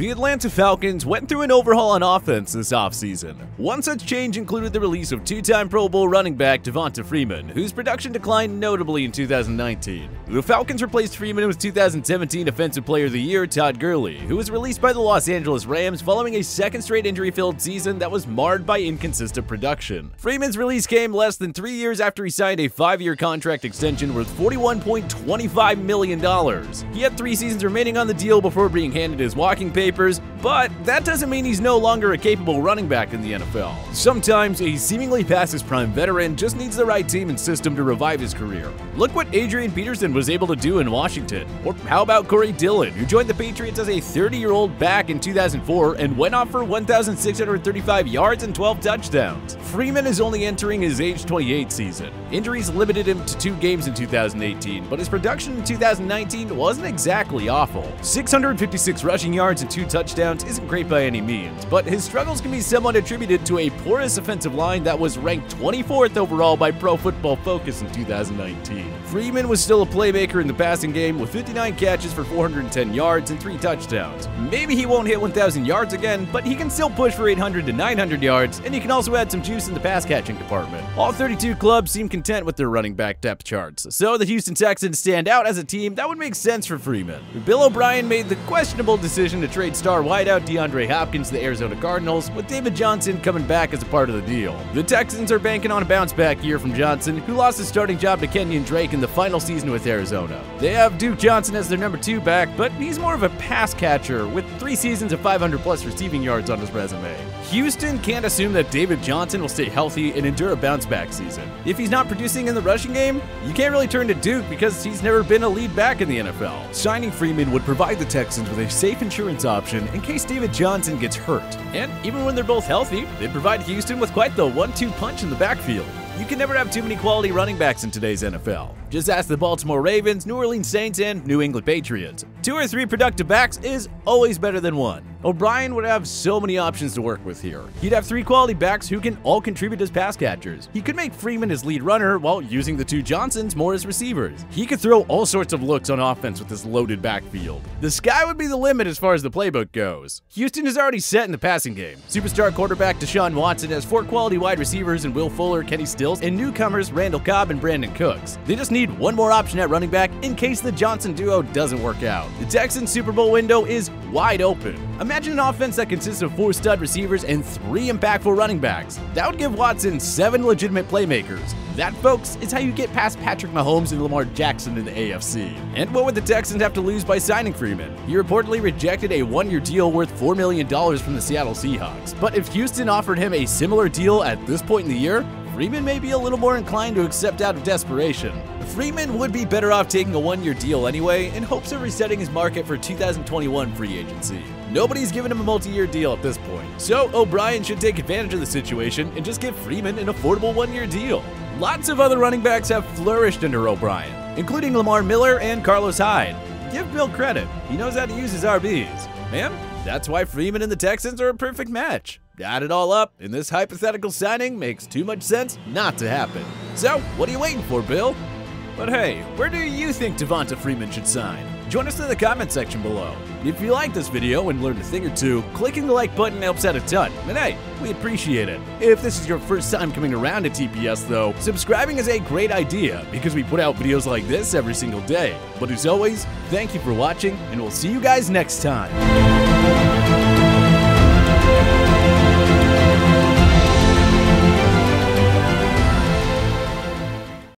The Atlanta Falcons went through an overhaul on offense this offseason. One such change included the release of two-time Pro Bowl running back Devonta Freeman, whose production declined notably in 2019. The Falcons replaced Freeman with 2017 Offensive Player of the Year Todd Gurley, who was released by the Los Angeles Rams following a second straight injury-filled season that was marred by inconsistent production. Freeman's release came less than 3 years after he signed a 5-year contract extension worth $41.25 million. He had 3 seasons remaining on the deal before being handed his walking papers, but that doesn't mean he's no longer a capable running back in the NFL. Sometimes a seemingly past his prime veteran just needs the right team and system to revive his career. Look what Adrian Peterson was able to do in Washington. Or how about Corey Dillon, who joined the Patriots as a 30-year-old back in 2004 and went off for 1,635 yards and 12 touchdowns. Freeman is only entering his age 28 season. Injuries limited him to 2 games in 2018, but his production in 2019 wasn't exactly awful. 656 rushing yards and 2 touchdowns isn't great by any means, but his struggles can be somewhat attributed to a porous offensive line that was ranked 24th overall by Pro Football Focus in 2019. Freeman was still a playmaker in the passing game with 59 catches for 410 yards and 3 touchdowns. Maybe he won't hit 1,000 yards again, but he can still push for 800 to 900 yards, and he can also add some juice in the pass catching department. All 32 clubs seem content with their running back depth charts, so the Houston Texans stand out as a team that would make sense for Freeman. Bill O'Brien made the questionable decision to trade star wideout DeAndre Hopkins to the Arizona Cardinals, with David Johnson coming back as a part of the deal. The Texans are banking on a bounce-back year from Johnson, who lost his starting job to Kenyon Drake in the final season with Arizona. They have Duke Johnson as their number 2 back, but he's more of a pass catcher with 3 seasons of 500-plus receiving yards on his resume. Houston can't assume that David Johnson will stay healthy and endure a bounce-back season. If he's not producing in the rushing game, you can't really turn to Duke because he's never been a lead back in the NFL. Signing Freeman would provide the Texans with a safe insurance option in case David Johnson gets hurt. And even when they're both healthy, they'd provide Houston with quite the 1-2 punch in the backfield. You can never have too many quality running backs in today's NFL. Just ask the Baltimore Ravens, New Orleans Saints, and New England Patriots. 2 or 3 productive backs is always better than 1. O'Brien would have so many options to work with here. He'd have 3 quality backs who can all contribute as pass catchers. He could make Freeman his lead runner while using the 2 Johnsons more as receivers. He could throw all sorts of looks on offense with this loaded backfield. The sky would be the limit as far as the playbook goes. Houston is already set in the passing game. Superstar quarterback Deshaun Watson has 4 quality wide receivers in Will Fuller, Kenny Stills, and newcomers Randall Cobb and Brandon Cooks. They just need 1 more option at running back in case the Johnson duo doesn't work out. The Texans' Super Bowl window is wide open. Imagine an offense that consists of 4 stud receivers and 3 impactful running backs. That would give Watson 7 legitimate playmakers. That, folks, is how you get past Patrick Mahomes and Lamar Jackson in the AFC. And what would the Texans have to lose by signing Freeman? He reportedly rejected a 1-year deal worth $4 million from the Seattle Seahawks. But if Houston offered him a similar deal at this point in the year, Freeman may be a little more inclined to accept out of desperation. Freeman would be better off taking a 1-year deal anyway in hopes of resetting his market for 2021 free agency. Nobody's given him a multi-year deal at this point, so O'Brien should take advantage of the situation and just give Freeman an affordable 1-year deal. Lots of other running backs have flourished under O'Brien, including Lamar Miller and Carlos Hyde. Give Bill credit, he knows how to use his RBs. Man, that's why Freeman and the Texans are a perfect match. Add it all up, and this hypothetical signing makes too much sense not to happen. So, what are you waiting for, Bill? But hey, where do you think Devonta Freeman should sign? Join us in the comment section below. If you like this video and learned a thing or two, clicking the like button helps out a ton, and hey, we appreciate it. If this is your first time coming around to TPS though, subscribing is a great idea because we put out videos like this every single day. But as always, thank you for watching, and we'll see you guys next time.